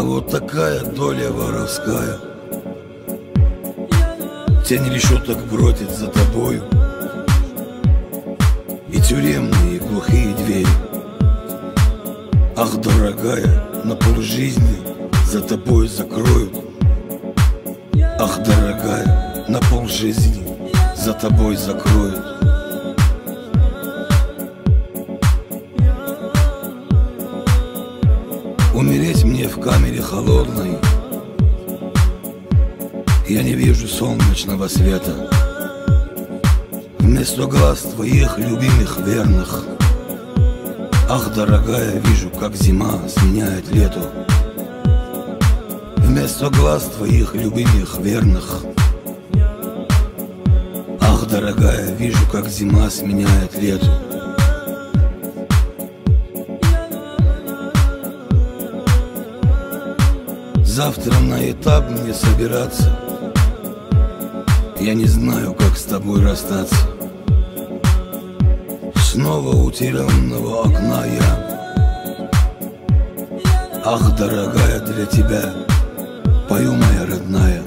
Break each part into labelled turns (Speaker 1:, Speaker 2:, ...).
Speaker 1: А вот такая доля воровская. Тень решеток бродит за тобою, и тюремные глухие двери. Ах, дорогая, на полжизни за тобой закроют. Ах, дорогая, на полжизни за тобой закроют. Умереть мне в камере холодной, я не вижу солнечного света. Вместо глаз твоих любимых верных, ах, дорогая, вижу, как зима сменяет лето. Вместо глаз твоих любимых верных, ах, дорогая, вижу, как зима сменяет лето. Завтра на этап мне собираться. Я не знаю, как с тобой расстаться. Снова у тюремного окна я. Ах, дорогая, для тебя пою, моя родная.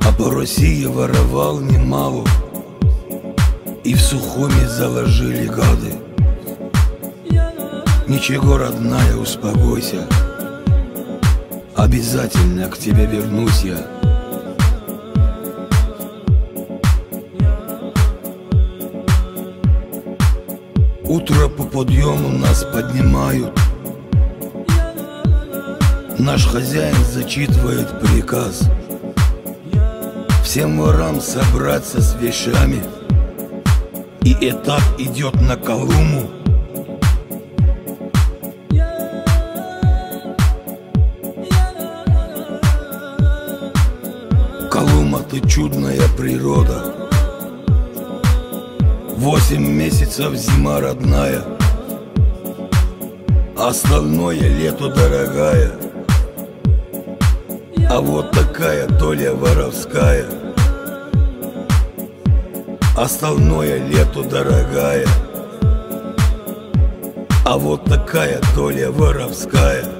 Speaker 1: А по России воровал немало, и в Сухуми заложили гады. Ничего, родная, успокойся, обязательно к тебе вернусь я. Утро по подъему нас поднимают. Наш хозяин зачитывает приказ всем ворам собраться с вещами, и этап идет на Колуму. Колума, ты чудная природа. 8 месяцев зима родная, остальное лето дорогая. А вот такая доля воровская, остальное лето дорогая. А вот такая доля воровская.